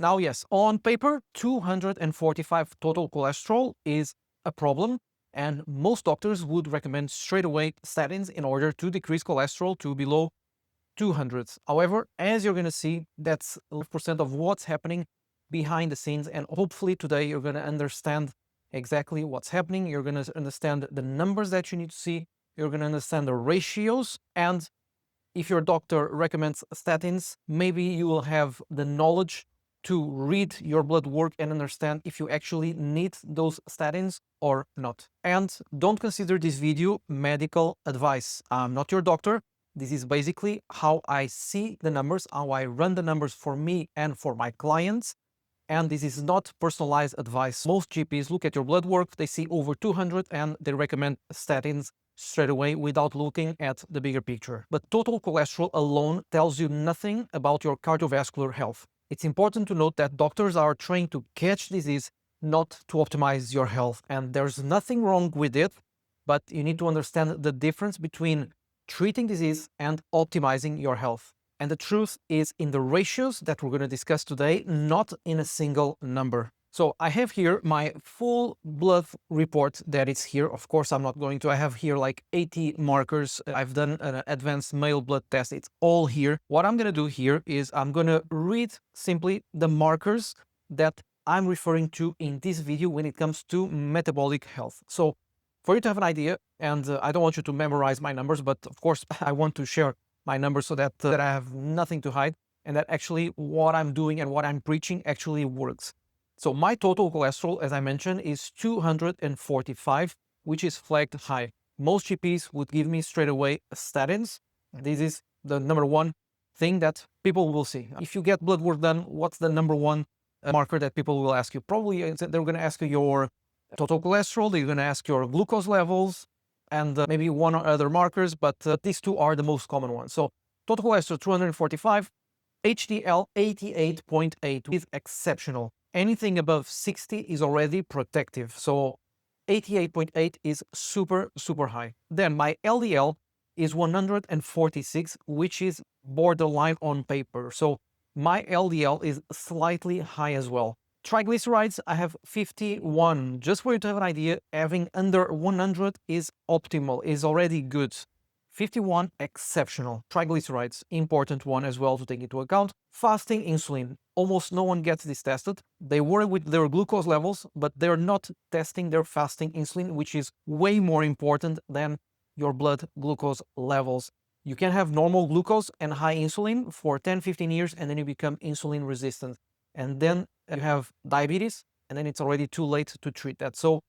Now, yes, on paper, 245 total cholesterol is a problem, and most doctors would recommend straight away statins in order to decrease cholesterol to below 200. However, as you're going to see, that's 5% of what's happening behind the scenes, and hopefully today you're going to understand exactly what's happening. You're going to understand the numbers that you need to see. You're going to understand the ratios, and if your doctor recommends statins, maybe you will have the knowledge to read your blood work and understand if you actually need those statins or not. And don't consider this video medical advice. I'm not your doctor. This is basically how I see the numbers, how I run the numbers for me and for my clients. And this is not personalized advice. Most GPs look at your blood work, they see over 200 and they recommend statins straight away without looking at the bigger picture. But total cholesterol alone tells you nothing about your cardiovascular health. It's important to note that doctors are trained to catch disease, not to optimize your health. And there's nothing wrong with it, but you need to understand the difference between treating disease and optimizing your health. And the truth is in the ratios that we're going to discuss today, not in a single number. So I have here my full blood report that is here. Of course, I'm not going to. I have here like 80 markers. I've done an advanced male blood test. It's all here. What I'm going to do here is I'm going to read simply the markers that I'm referring to in this video when it comes to metabolic health. So for you to have an idea, and I don't want you to memorize my numbers, but of course I want to share my numbers so that I have nothing to hide and that actually what I'm doing and what I'm preaching actually works. So my total cholesterol, as I mentioned, is 245, which is flagged high. Most GPs would give me straight away statins. This is the number one thing that people will see. If you get blood work done, what's the number one marker that people will ask you? Probably they're going to ask you your total cholesterol, they're going to ask your glucose levels, and maybe one or other markers, but these two are the most common ones. So total cholesterol 245, HDL 88.8 is exceptional. Anything above 60 is already protective. So 88.8 is super, super high. Then my LDL is 146, which is borderline on paper. So my LDL is slightly high as well. Triglycerides, I have 51. Just for you to have an idea, having under 100 is optimal, is already good. 51, exceptional. Triglycerides, important one as well to take into account. Fasting insulin, almost no one gets this tested. They worry with their glucose levels, but they're not testing their fasting insulin, which is way more important than your blood glucose levels. You can have normal glucose and high insulin for 10-15 years, and then you become insulin resistant. And then you have diabetes, and then it's already too late to treat that. So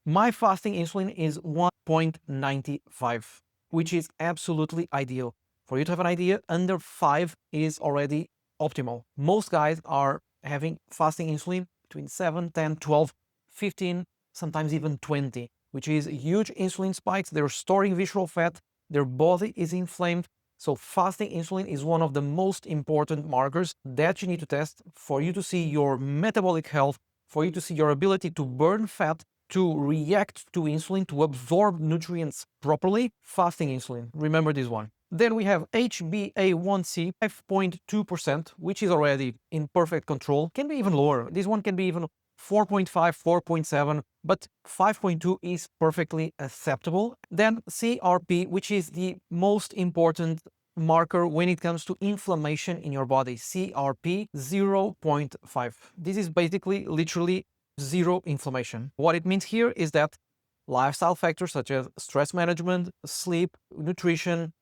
my fasting insulin is 1.95, which is absolutely ideal. For you to have an idea, under 5 is already optimal. Most guys are having fasting insulin between 7, 10, 12, 15, sometimes even 20, which is huge insulin spikes. They're storing visceral fat. Their body is inflamed. So fasting insulin is one of the most important markers that you need to test for you to see your metabolic health, for you to see your ability to burn fat, to react to insulin, to absorb nutrients properly. Fasting insulin, remember this one. Then we have HbA1c, 5.2%, which is already in perfect control. Can be even lower. This one can be even 4.5, 4.7, but 5.2 is perfectly acceptable. Then CRP, which is the most important marker when it comes to inflammation in your body. CRP 0.5. This is basically literally zero inflammation. What it means here is that lifestyle factors such as stress management, sleep, nutrition,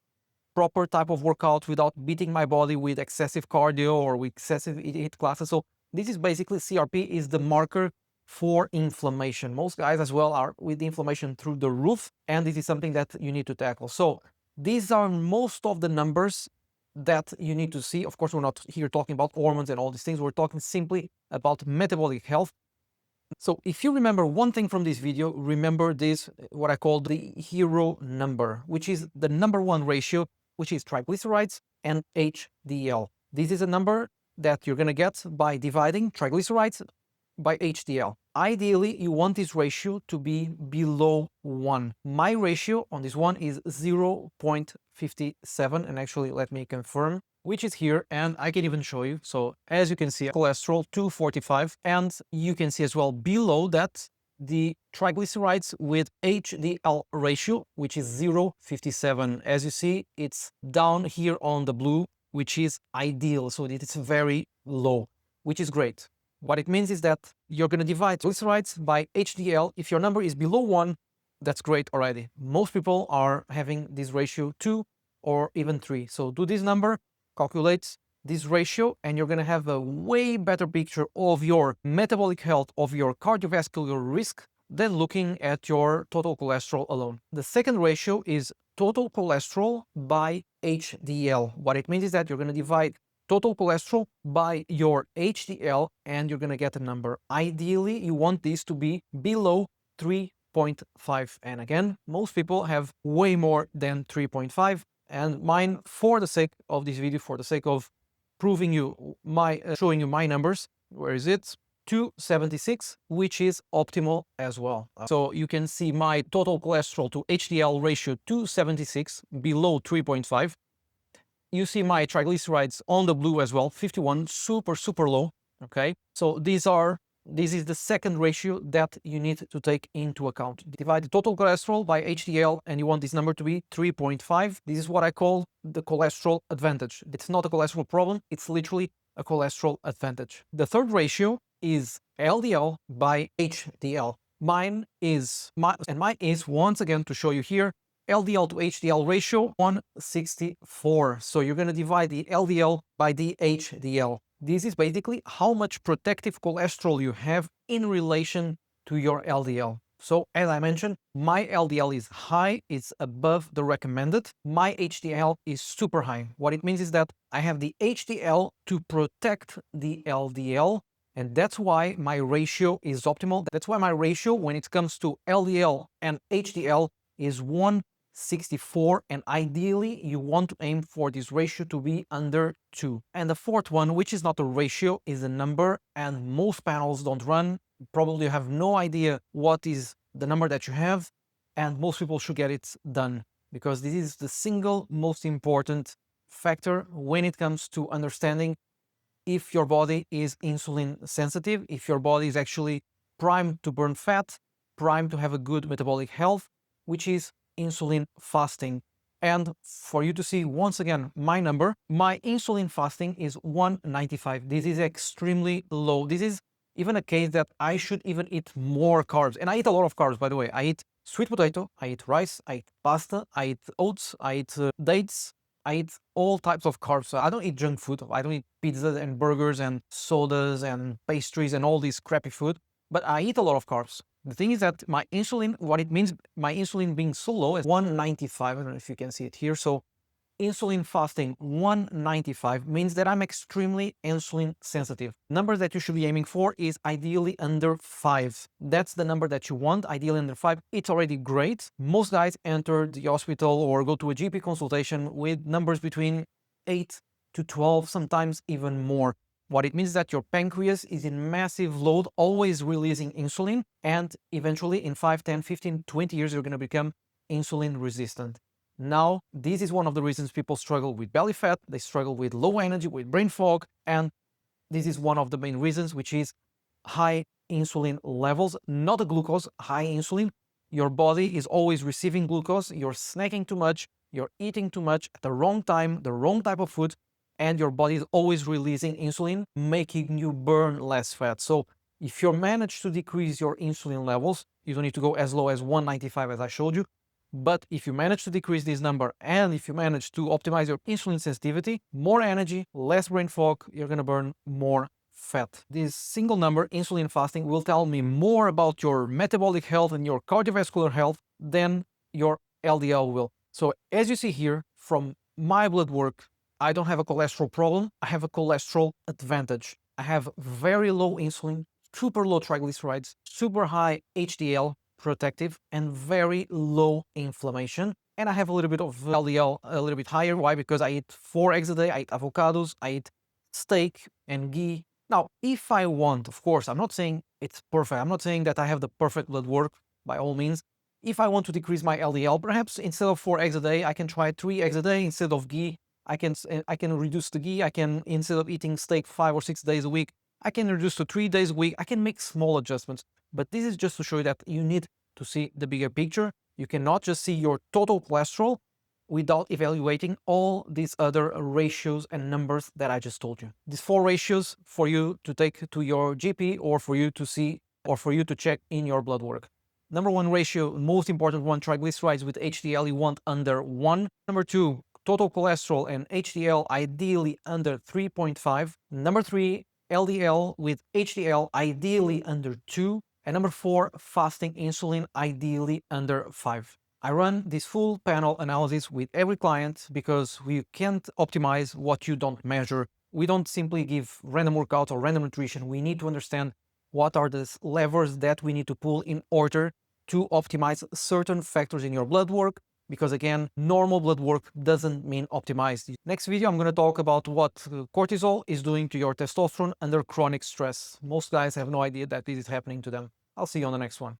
proper type of workout without beating my body with excessive cardio or with excessive HIIT classes. So this is basically CRP is the marker for inflammation. Most guys as well are with inflammation through the roof, and this is something that you need to tackle. So these are most of the numbers that you need to see. Of course, we're not here talking about hormones and all these things. We're talking simply about metabolic health. So if you remember one thing from this video, remember this, what I call the hero number, which is the number one ratio, which is triglycerides and HDL. This is a number that you're going to get by dividing triglycerides by HDL. Ideally, you want this ratio to be below 1. My ratio on this one is 0.57, and actually let me confirm, which is here, and I can even show you. So as you can see, cholesterol 245, and you can see as well below that the triglycerides with HDL ratio, which is 0.57. As you see, it's down here on the blue, which is ideal. So it's very low, which is great. What it means is that you're going to divide triglycerides by HDL. If your number is below 1, that's great already. Most people are having this ratio 2 or even 3. So do this number, calculate this ratio, and you're going to have a way better picture of your metabolic health, of your cardiovascular risk, than looking at your total cholesterol alone. The second ratio is total cholesterol by HDL. What it means is that you're going to divide total cholesterol by your HDL, and you're going to get a number. Ideally, you want this to be below 3.5. And again, most people have way more than 3.5. And mine, for the sake of this video, for the sake of proving you showing you my numbers, where is it? 276, which is optimal as well. So you can see my total cholesterol to HDL ratio 276, below 3.5. You see my triglycerides on the blue as well, 51, super low. Okay, so this is the second ratio that you need to take into account. Divide the total cholesterol by HDL, and you want this number to be 3.5. This is what I call the cholesterol advantage. It's not a cholesterol problem, it's literally a cholesterol advantage. The third ratio is LDL by HDL. Mine is once again, to show you here, LDL to HDL ratio 164. So you're going to divide the LDL by the HDL. This is basically how much protective cholesterol you have in relation to your LDL. So as I mentioned, my LDL is high, it's above the recommended. My HDL is super high. What it means is that I have the HDL to protect the LDL, and that's why my ratio is optimal. That's why my ratio when it comes to LDL and HDL is 164, and ideally you want to aim for this ratio to be under 2. And the fourth one, which is not a ratio, is a number, and most panels don't run. Probably you have no idea what is the number that you have, and most people should get it done, because this is the single most important factor when it comes to understanding if your body is insulin sensitive, if your body is actually primed to burn fat, primed to have a good metabolic health, which is insulin fasting. And for you to see once again my number, my insulin fasting is 195. This is extremely low. This is even a case that I should even eat more carbs. And I eat a lot of carbs, by the way. I eat sweet potato, I eat rice, I eat pasta, I eat oats, I eat dates, I eat all types of carbs. So I don't eat junk food. I don't eat pizzas and burgers and sodas and pastries and all this crappy food, but I eat a lot of carbs. The thing is that my insulin, what it means, my insulin being so low is 195. I don't know if you can see it here. So insulin fasting 195 means that I'm extremely insulin sensitive. Number that you should be aiming for is ideally under 5. That's the number that you want, ideally under 5. It's already great. Most guys enter the hospital or go to a GP consultation with numbers between 8 to 12, sometimes even more. What it means is that your pancreas is in massive load, always releasing insulin, and eventually in 5, 10, 15, 20 years, you're going to become insulin resistant. Now, this is one of the reasons people struggle with belly fat, they struggle with low energy, with brain fog, and this is one of the main reasons, which is high insulin levels, not the glucose, high insulin. Your body is always receiving glucose, you're snacking too much, you're eating too much at the wrong time, the wrong type of food, and your body is always releasing insulin, making you burn less fat. So if you manage to decrease your insulin levels, you don't need to go as low as 195 as I showed you. But if you manage to decrease this number, and if you manage to optimize your insulin sensitivity, more energy, less brain fog, you're going to burn more fat. This single number, insulin fasting, will tell me more about your metabolic health and your cardiovascular health than your LDL will. So as you see here, from my blood work, I don't have a cholesterol problem. I have a cholesterol advantage. I have very low insulin, super low triglycerides, super high HDL, protective, and very low inflammation. And I have a little bit of LDL, a little bit higher. Why? Because I eat 4 eggs a day, I eat avocados, I eat steak and ghee Now, if I want, of course, I'm not saying it's perfect. I'm not saying that I have the perfect blood work by all means. If I want to decrease my LDL, perhaps instead of 4 eggs a day, I can try 3 eggs a day instead of ghee. I can reduce the ghee. I can, instead of eating steak 5 or 6 days a week, I can reduce to 3 days a week. I can make small adjustments. But this is just to show you that you need to see the bigger picture. You cannot just see your total cholesterol without evaluating all these other ratios and numbers that I just told you. These 4 ratios for you to take to your GP or for you to see or for you to check in your blood work. Number 1 ratio, most important one, triglycerides with HDL, you want under 1. Number 2, total cholesterol and HDL ideally under 3.5. Number 3, LDL with HDL ideally under 2. And number 4, fasting insulin ideally under 5. I run this full panel analysis with every client because we can't optimize what you don't measure. We don't simply give random workouts or random nutrition. We need to understand what are the levers that we need to pull in order to optimize certain factors in your blood work, because again, normal blood work doesn't mean optimized. Next video, I'm going to talk about what cortisol is doing to your testosterone under chronic stress. Most guys have no idea that this is happening to them. I'll see you on the next one.